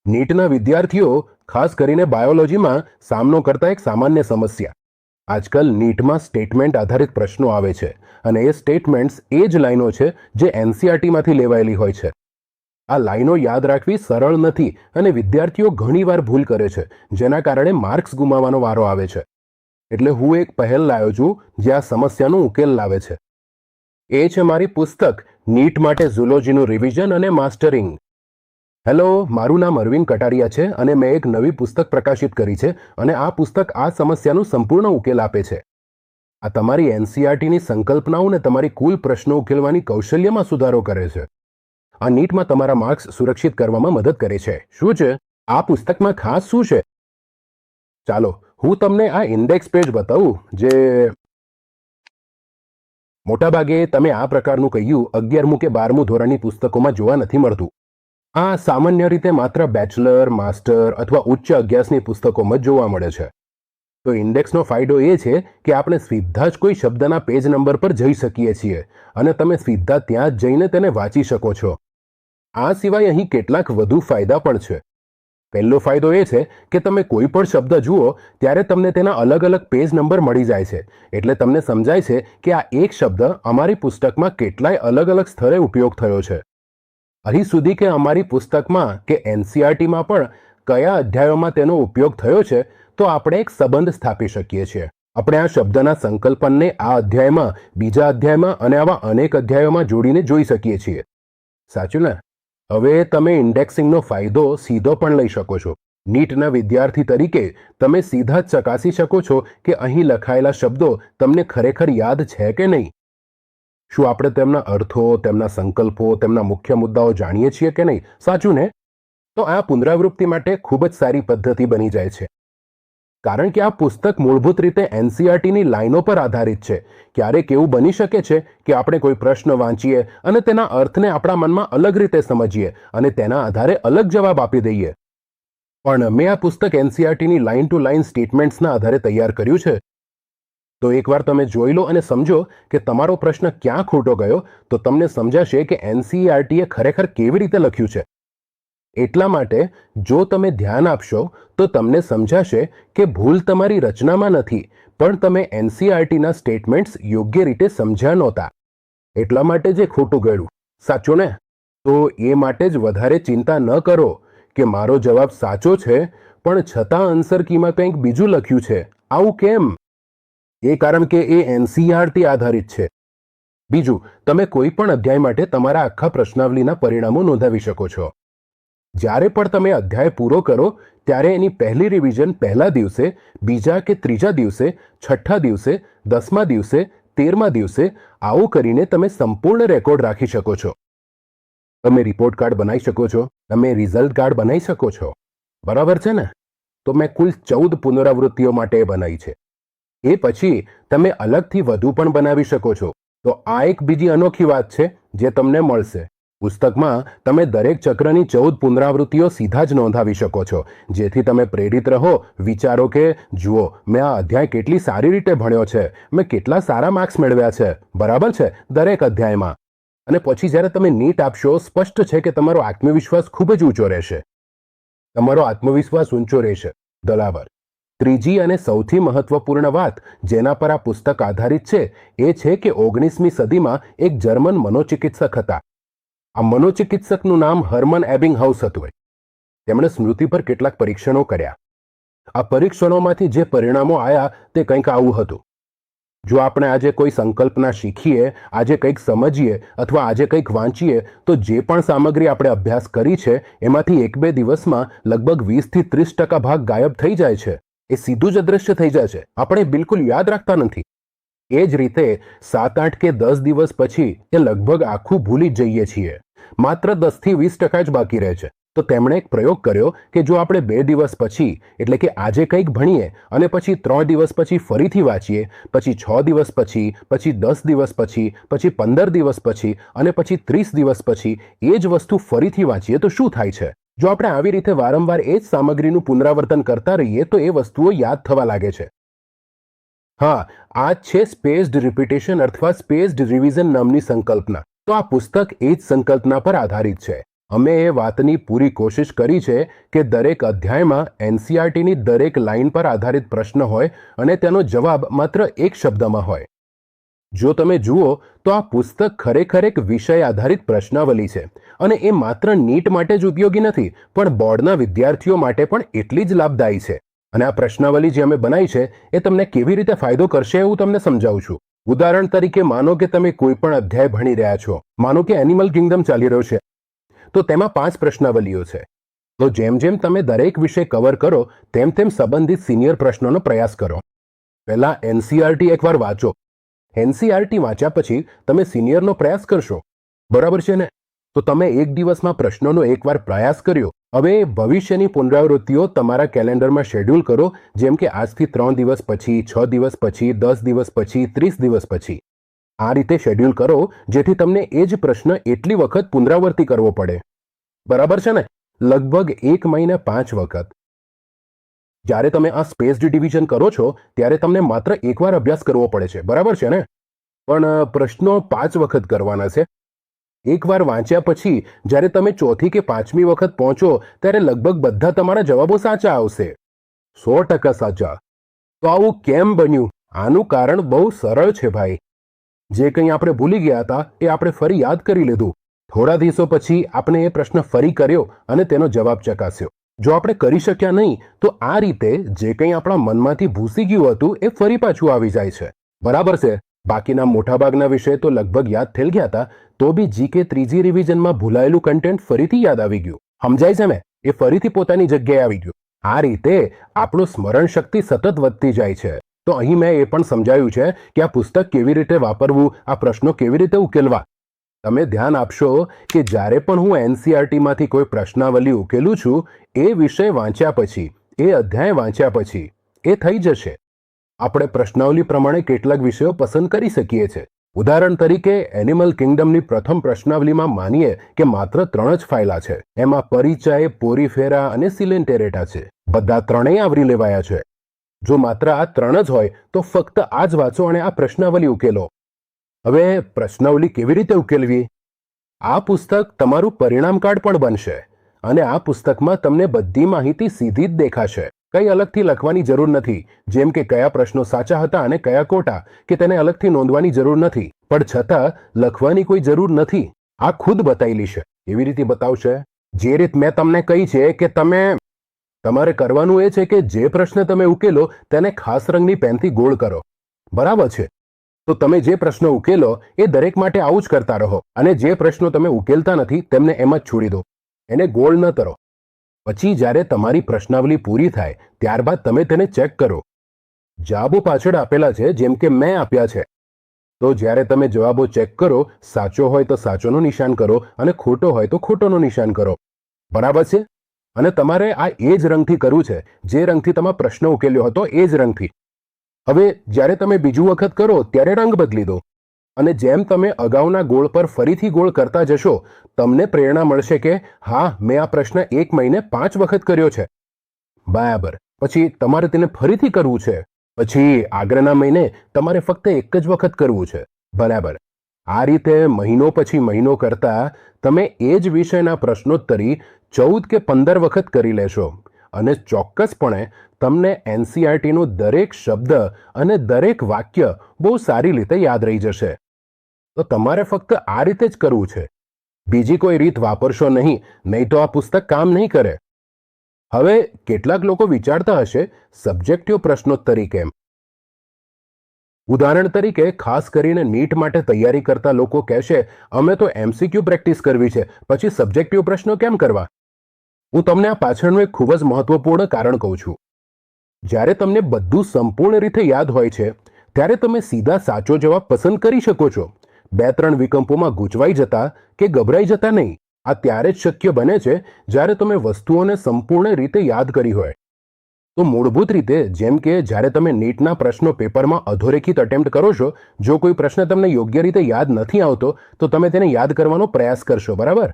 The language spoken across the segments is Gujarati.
નીટના વિદ્યાર્થીઓ ખાસ કરીને બાયોલોજીમાં સામનો કરતા એક સામાન્ય સમસ્યા. આજકાલ નીટમાં સ્ટેટમેન્ટ આધારિત પ્રશ્નો આવે છે અને એ સ્ટેટમેન્ટ્સ એ જ લાઈનો છે જે એનસીઆરટીમાંથી લેવાયેલી હોય છે. આ લાઈનો યાદ રાખવી સરળ નથી અને વિદ્યાર્થીઓ ઘણીવાર ભૂલ કરે છે, જેના કારણે માર્ક્સ ગુમાવવાનો વારો આવે છે. એટલે હું એક પહેલ લાવ્યો છું જે આ સમસ્યાનો ઉકેલ લાવે છે. એ છે મારી પુસ્તક નીટ માટે ઝૂલોજીનું રિવિઝન અને માસ્ટરિંગ. હેલો, મારું નામ અરવિંદ કટારિયા છે અને મેં એક નવી પુસ્તક પ્રકાશિત કરી છે અને આ પુસ્તક આ સમસ્યાનું સંપૂર્ણ ઉકેલ આપે છે. આ તમારી એનસીઆરટીની સંકલ્પનાઓ અને તમારી કુલ પ્રશ્નો ઉકેલવાની કૌશલ્યમાં સુધારો કરે છે. આ નીટમાં તમારા માર્ક્સ સુરક્ષિત કરવામાં મદદ કરે છે. શું છે આ પુસ્તકમાં ખાસ શું છે? ચાલો હું તમને આ ઇન્ડેક્સ પેજ બતાવું જે મોટાભાગે તમે આ પ્રકારનું કહ્યું 11મું કે 12મું ધોરણની પુસ્તકોમાં જોવા નથી મળતું. આ સામાન્ય રીતે માત્ર બેચલર, માસ્ટર અથવા ઉચ્ચ અભ્યાસની પુસ્તકોમાં જ જોવા મળે છે. તો ઇન્ડેક્સનો ફાયદો એ છે કે આપણે સીધા જ કોઈ શબ્દના પેજ નંબર પર જઈ શકીએ છીએ અને તમે સીધા ત્યાં જ જઈને તેને વાંચી શકો છો. આ સિવાય અહીં કેટલાક વધુ ફાયદા પણ છે. પહેલો ફાયદો એ છે કે તમે કોઈ પણ શબ્દ જુઓ ત્યારે તમને તેના અલગ અલગ પેજ નંબર મળી જાય છે. એટલે તમને સમજાય છે કે આ એક શબ્દ અમારી પુસ્તકમાં કેટલાય અલગ અલગ સ્થળે ઉપયોગ થયો છે. અહીં સુધી કે અમારી પુસ્તકમાં કે એનસીઆરટીમાં પણ કયા અધ્યાયોમાં તેનો ઉપયોગ થયો છે, તો આપણે એક સંબંધ સ્થાપી શકીએ છીએ. આપણે આ શબ્દના સંકલ્પનને આ અધ્યાયમાં, બીજા અધ્યાયમાં અને આવા અનેક અધ્યાયોમાં જોડીને જોઈ શકીએ છીએ. સાચું ને? હવે તમે ઇન્ડેક્સિંગનો ફાયદો સીધો પણ લઈ શકો છો. નીટના વિદ્યાર્થી તરીકે તમે સીધા જ ચકાસી શકો છો કે અહીં લખાયેલા શબ્દો તમને ખરેખર યાદ છે કે નહીં. શું આપણે તેમના અર્થો, તેમના સંકલ્પો, તેમના મુખ્ય મુદ્દાઓ જાણીએ છીએ કે નહીં? સાચું ને? તો આ પુનરાવૃત્તિ માટે ખૂબ જ સારી પદ્ધતિ બની જાય છે. કારણ કે આ પુસ્તક મૂળભૂત રીતે એનસીઆરટીની લાઈનો પર આધારિત છે. ક્યારેક એવું બની શકે છે કે આપણે કોઈ પ્રશ્ન વાંચીએ અને તેના અર્થને આપણા મનમાં અલગ રીતે સમજીએ અને તેના આધારે અલગ જવાબ આપી દઈએ. પણ મેં આ પુસ્તક એનસીઆરટીની લાઈન ટુ લાઈન સ્ટેટમેન્ટ્સના આધારે તૈયાર કર્યું છે. તો એકવાર તમે જોઈ લો અને સમજો કે તમારો પ્રશ્ન ક્યાં ખોટો ગયો, તો તમને સમજાશે કે એનસીઆરટીએ ખરેખર કેવી રીતે લખ્યું છે. એટલા માટે જો તમે ધ્યાન આપશો તો તમને સમજાશે કે ભૂલ તમારી રચનામાં નથી, પણ તમે એનસીઆરટીના સ્ટેટમેન્ટ્સ યોગ્ય રીતે સમજ્યા નહોતા. એટલા માટે જે ખોટું ગયું. સાચું ને? તો એ માટે જ વધારે ચિંતા ન કરો કે મારો જવાબ સાચો છે પણ છતાં આન્સર કીમાં કંઈક બીજું લખ્યું છે. આવું કેમ? એ કારણ કે એ એનસીઆરટી આધારિત છે. બીજું, તમે કોઈ પણ અધ્યાય માટે તમારા આખા પ્રશ્નાવલીના પરિણામો નોંધાવી શકો છો. જ્યારે પણ તમે અધ્યાય પૂરો કરો ત્યારે એની પહેલી રિવિઝન પહેલા દિવસે, બીજા કે ત્રીજા દિવસે, છઠ્ઠા દિવસે, 10મા દિવસે, 13મા દિવસે આવું કરીને તમે સંપૂર્ણ રેકોર્ડ રાખી શકો છો. તમે રિપોર્ટ કાર્ડ બનાવી શકો છો, તમે રિઝલ્ટ કાર્ડ બનાવી શકો છો. બરાબર છે ને? તો મેં કુલ 14 પુનરાવૃત્તિઓ માટે બનાવી છે. એ પછી તમે અલગથી વધુ પણ બનાવી શકો છો. તો આ એક બીજી અનોખી વાત છે જે તમને મળશે. પુસ્તકમાં તમે દરેક ચક્રની 14 પુનરાવૃત્તિઓ સીધા જ નોંધાવી શકો છો, જેથી તમે પ્રેરિત રહો, વિચારો કે જુઓ મેં આ અધ્યાય કેટલી સારી રીતે ભણ્યો છે, મેં કેટલા સારા માર્ક્સ મેળવ્યા છે. બરાબર છે? દરેક અધ્યાયમાં. અને પછી જ્યારે તમે નીટ આપશો, સ્પષ્ટ છે કે તમારો આત્મવિશ્વાસ ખૂબ જ ઊંચો રહેશે. તમારો આત્મવિશ્વાસ ઊંચો રહેશે. બરાબર. ત્રીજી અને સૌથી મહત્વપૂર્ણ વાત જેના પર આ પુસ્તક આધારિત છે એ છે કે 19મી સદીમાં એક જર્મન મનોચિકિત્સક હતા. આ મનોચિકિત્સકનું નામ હર્મન એબિંગહાઉસ હતું. તેમણે સ્મૃતિ પર કેટલાક પરીક્ષણો કર્યા. આ પરીક્ષણોમાંથી જે પરિણામો આવ્યા તે કંઈક આવું હતું. જો આપણે આજે કોઈ સંકલ્પના શીખીએ, આજે કંઈક સમજીએ અથવા આજે કંઈક વાંચીએ, તો જે પણ સામગ્રી આપણે અભ્યાસ કરી છે એમાંથી 1-2 દિવસમાં લગભગ 20 થી 30% ભાગ ગાયબ થઈ જાય છે. એ સીધું જ અદૃશ્ય થઈ જાય છે. આપણે બિલકુલ યાદ રાખતા નથી. એ જ રીતે 7-8 કે 10 દિવસ પછી એ લગભગ આખું ભૂલી જ જઈએ છીએ. માત્ર 10 થી 20% જ બાકી રહે છે. તો તેમણે એક પ્રયોગ કર્યો કે જો આપણે 2 દિવસ પછી, એટલે કે આજે કંઈક ભણીએ અને પછી 3 દિવસ પછી ફરીથી વાંચીએ, પછી 6 દિવસ પછી, પછી 10 દિવસ પછી, પછી 15 દિવસ પછી અને પછી 30 દિવસ પછી એ જ વસ્તુ ફરીથી વાંચીએ તો શું થાય છે? જો આપણે આવી રીતે વારંવાર એ જ સામગ્રીનું પુનરાવર્તન કરતા રહીએ તો એ વસ્તુઓ યાદ થવા લાગે છે. હા, આ છે સ્પેસ્ડ રિપીટેશન અથવા સ્પેસ્ડ રિવિઝન નામની સંકલ્પના. તો આ પુસ્તક એ જ સંકલ્પના પર આધારિત છે. અમે એ વાતની પૂરી કોશિશ કરી છે કે દરેક અધ્યાયમાં એનસીઆરટીની દરેક લાઇન પર આધારિત પ્રશ્ન હોય અને તેનો જવાબ માત્ર એક શબ્દમાં હોય. જો તમે જુઓ તો આ પુસ્તક ખરેખર એક વિષય આધારિત પ્રશ્નાવલી છે અને એ માત્ર નીટ માટે જ ઉપયોગી નથી પણ બોર્ડના વિદ્યાર્થીઓ માટે પણ એટલી જ લાભદાયી છે. અને આ પ્રશ્નાવલી જે અમે બનાવી છે એ તમને કેવી રીતે ફાયદો કરશે એવું તમને સમજાવું છું. ઉદાહરણ તરીકે માનો કે તમે કોઈ પણ અધ્યાય ભણી રહ્યા છો. માનો કે એનિમલ કિંગડમ ચાલી રહ્યો છે તો તેમાં 5 પ્રશ્નાવલીઓ છે. તો જેમ જેમ તમે દરેક વિષય કવર કરો તેમ તેમ સંબંધિત સિનિયર પ્રશ્નોનો પ્રયાસ કરો. પહેલા એનસીઆરટી એકવાર વાંચો. એનસીઆરટી વાંચ્યા પછી તમે સિનિયરનો પ્રયાસ કરશો, બરાબર છે ને? તો તમે એક દિવસમાં પ્રશ્નોનો એકવાર પ્રયાસ કર્યો. હવે ભવિષ્યની પુનરાવૃત્તિઓ તમારા કેલેન્ડરમાં શેડ્યુલ કરો, જેમ કે આજથી 3 દિવસ પછી, 6 દિવસ પછી, 10 દિવસ પછી, 30 દિવસ પછી. આ રીતે શેડ્યુલ કરો જેથી તમને એ જ પ્રશ્ન એટલી વખત પુનરાવર્તિ કરવો પડે, બરાબર છે ને? લગભગ 1 મહિને 5 વખત. જ્યારે તમે આ સ્પેસ્ડ ડિવિઝન કરો છો ત્યારે તમને માત્ર એકવાર અભ્યાસ કરવો પડે છે, બરાબર છે ને? પણ પ્રશ્નો 5 વખત કરવાના છે. એકવાર વાંચ્યા પછી જ્યારે તમે 4થી કે 5મી વખત પહોંચો ત્યારે લગભગ બધા તમારા જવાબો સાચા આવશે, 100% સાચા. તો આવું કેમ બન્યું? આનું કારણ બહુ સરળ છે ભાઈ. જે કંઈ આપણે ભૂલી ગયા હતા એ આપણે ફરી યાદ કરી લીધું. થોડા દિવસો પછી આપણે એ પ્રશ્ન ફરી કર્યો અને તેનો જવાબ ચકાસ્યો. જો આપણે કરી શક્યા નહીં તો આ રીતે જે કંઈ આપણા મનમાંથી ભૂસી ગયું હતું એ ફરી પાછું આવી જાય છે, બરાબર છે? બાકીના મોટાભાગના વિષય તો લગભગ યાદ થઈ ગયા હતા, તો બી જીકે 3જી રિવિઝનમાં ભૂલાયેલું કન્ટેન્ટ ફરીથી યાદ આવી ગયું. સમજાય છે ને? એ ફરીથી પોતાની જગ્યાએ આવી ગયું. આ રીતે આપણું સ્મરણ શક્તિ સતત વધતી જાય છે. તો અહીં મેં એ પણ સમજાવ્યું છે કે આ પુસ્તક કેવી રીતે વાપરવું, આ પ્રશ્નો કેવી રીતે ઉકેલવા. તમે ધ્યાન આપશો કે જ્યારે પણ હું એનસીઆરટીમાંથી કોઈ પ્રશ્નાવલી ઉકેલું છું એ વિષય વાંચ્યા પછી, એ અધ્યાય વાંચ્યા પછી એ થઈ જશે. આપણે પ્રશ્નાવલી પ્રમાણે કેટલાક વિષયો પસંદ કરી શકીએ છીએ. ઉદાહરણ તરીકે એનિમલ કિંગડમની પ્રથમ પ્રશ્નાવલીમાં માનીએ કે માત્ર 3 જ ફાયલા છે. એમાં પરિચય, પોરીફેરા અને સિલેન્ટેરેટા છે. બધા 3 આવરી લેવાયા છે. જો માત્ર આ 3 જ હોય તો ફક્ત આ જ વાંચો અને આ પ્રશ્નાવલી ઉકેલો. હવે પ્રશ્નાવલી કેવી રીતે ઉકેલવી? આ પુસ્તક તમારું પરિણામ કાર્ડ પણ બનશે અને આ પુસ્તકમાં તમને બધી માહિતી સીધી જ દેખાશે. કંઈ અલગથી લખવાની જરૂર નથી, જેમ કે કયા પ્રશ્નો સાચા હતા અને કયા ખોટા, કે તેને અલગથી નોંધવાની જરૂર નથી. પણ છતાં લખવાની કોઈ જરૂર નથી. આ ખુદ બતાવેલી છે. એવી રીતે બતાવશે જે રીત મેં તમને કહી છે કે તમારે કરવાનું એ છે કે જે પ્રશ્ન તમે ઉકેલો તેને ખાસ રંગની પેનથી ગોળ કરો, બરાબર છે? તો તમે જે પ્રશ્નો ઉકેલો એ દરેક માટે આવું જ કરતા રહો અને જે પ્રશ્નો તમે ઉકેલતા નથી તેમને એમ જ છોડી દો, એને ગોળ ન કરો. પછી જ્યારે તમારી પ્રશ્નાવલી પૂરી થાય ત્યારબાદ તમે તેને ચેક કરો. જવાબો પાછળ આપેલા છે, જેમ કે મેં આપ્યા છે. તો જ્યારે તમે જવાબો ચેક કરો, સાચો હોય તો સાચોનું નિશાન કરો અને ખોટો હોય તો ખોટોનું નિશાન કરો, બરાબર છે? અને તમારે આ એ જ રંગથી કરવું છે જે રંગથી તમે પ્રશ્ન ઉકેલ્યો હતો, એ જ રંગથી. હવે જ્યારે તમે બીજું વખત કરો ત્યારે રંગ બદલી દો અને જેમ તમે અગાઉના ગોળ પર ફરીથી ગોળ કરતા જશો તમને પ્રેરણા મળશે કે હા, મેં આ પ્રશ્ન 1 મહિને 5 વખત કર્યો છે, બરાબર. પછી તમારે તેને ફરીથી કરવું છે. પછી આગળના મહિને તમારે ફક્ત 1 જ વખત કરવું છે, બરાબર. આ રીતે મહિનો પછી મહિનો કરતા તમે એ જ વિષયના પ્રશ્નોત્તરી 14 કે 15 વખત કરી લેશો અને ચોક્કસપણે તમને એનસીઆરટીનું દરેક શબ્દ અને દરેક વાક્ય બહુ સારી રીતે યાદ રહી જશે. તો તમારે ફક્ત આ રીતે જ કરવું છે, બીજી કોઈ રીત વાપરશો નહીં તો આ પુસ્તક કામ નહીં કરે. હવે કેટલાક લોકો વિચારતા હશે સબ્જેક્ટિવ પ્રશ્નોત્તરી કેમ? ઉદાહરણ તરીકે ખાસ કરીને નીટ માટે તૈયારી કરતા લોકો કહેશે અમે તો એમસીક્યુ પ્રેક્ટિસ કરવી છે, પછી સબ્જેક્ટિવ પ્રશ્નો કેમ કરવા? હું તમને આ પાછળનું એક ખૂબ જ મહત્વપૂર્ણ કારણ કહું છું. જ્યારે તમને બધું સંપૂર્ણ રીતે યાદ હોય છે ત્યારે તમે સીધા સાચો જવાબ પસંદ કરી શકો છો. 2-3 વિકલ્પોમાં ગૂંચવાઈ જતા કે ગભરાઈ જતા નહીં. આ ત્યારે જ શક્ય બને છે જ્યારે તમે વસ્તુઓને સંપૂર્ણ રીતે યાદ કરી હોય. તો મૂળભૂત રીતે જેમ કે જ્યારે તમે નીટના પ્રશ્નો પેપરમાં અધોરેખિત અટેમ્પ્ટ કરો છો, જો કોઈ પ્રશ્ન તમને યોગ્ય રીતે યાદ નથી આવતો તો તમે તેને યાદ કરવાનો પ્રયાસ કરશો, બરાબર?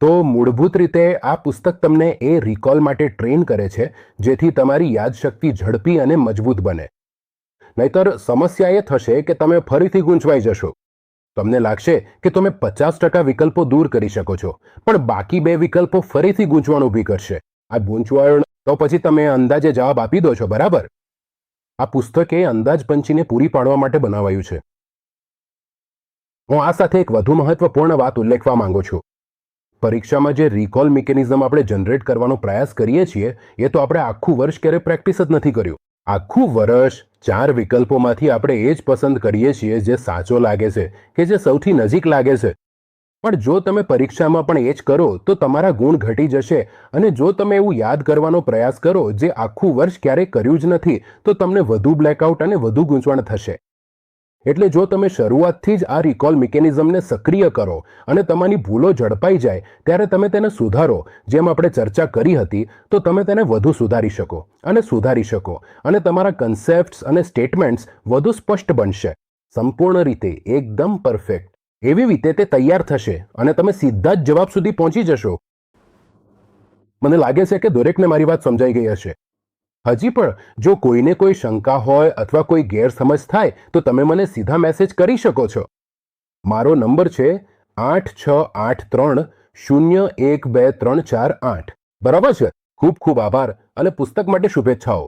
તો મૂળભૂત રીતે આ પુસ્તક તમને એ રિકોલ માટે ટ્રેન કરે છે જેથી તમારી યાદશક્તિ ઝડપી અને મજબૂત બને. નહીતર સમસ્યા એ થશે કે તમે ફરીથી ગૂંચવાઈ જશો. તમને લાગશે કે તમે 50% વિકલ્પો દૂર કરી શકો છો, પણ બાકી 2 વિકલ્પો ફરીથી ગૂંચવણ ઊભી કરશે. આ ગૂંચવણ તો પછી તમે અંદાજે જવાબ આપી દો છો, બરાબર? આ પુસ્તક એ અંદાજપંચીને પૂરી પાડવા માટે બનાવાયું છે. હું આ સાથે એક વધુ મહત્વપૂર્ણ વાત ઉલ્લેખવા માંગુ છું. પરીક્ષામાં જે રિકોલ મિકેનિઝમ આપણે જનરેટ કરવાનો પ્રયાસ કરીએ છીએ, એ તો આપણે આખું વર્ષ ક્યારે પ્રેક્ટિસ જ નથી કર્યું. આખું વર્ષ 4 વિકલ્પોમાંથી આપણે એ જ પસંદ કરીએ છીએ જે સાચો લાગે છે, કે જે સૌથી નજીક લાગે છે. પણ જો તમે પરીક્ષામાં પણ એ જ કરો તો તમારા ગુણ ઘટી જશે, અને જો તમે એવું યાદ કરવાનો પ્રયાસ કરો જે આખું વર્ષ ક્યારેય કર્યું જ નથી, તો તમને વધુ બ્લેકઆઉટ અને વધુ ગૂંચવણ થશે. એટલે જો તમે શરૂઆતથી જ આ રિકોલ મિકેનિઝમને સક્રિય કરો અને તમારી ભૂલો ઝડપાઈ જાય ત્યારે તમે તેને સુધારો, જેમ આપણે ચર્ચા કરી હતી, તો તમે તેને વધુ સુધારી શકો અને તમારા કન્સેપ્ટ્સ અને સ્ટેટમેન્ટ્સ વધુ સ્પષ્ટ બનશે. સંપૂર્ણ રીતે એકદમ પરફેક્ટ. એવી રીતે તે તૈયાર થશે અને તમે સીધા જ જવાબ સુધી પહોંચી જશો. મને લાગે છે કે દરેકને મારી વાત સમજાઈ ગઈ હશે. હજી પણ જો કોઈને કોઈ શંકા હોય અથવા કોઈ ગેરસમજ થાય તો તમે મને સીધા મેસેજ કરી શકો છો. મારો નંબર છે 8683012348. બરાબર છે? ખૂબ ખૂબ આભાર અને પુસ્તક માટે શુભેચ્છાઓ.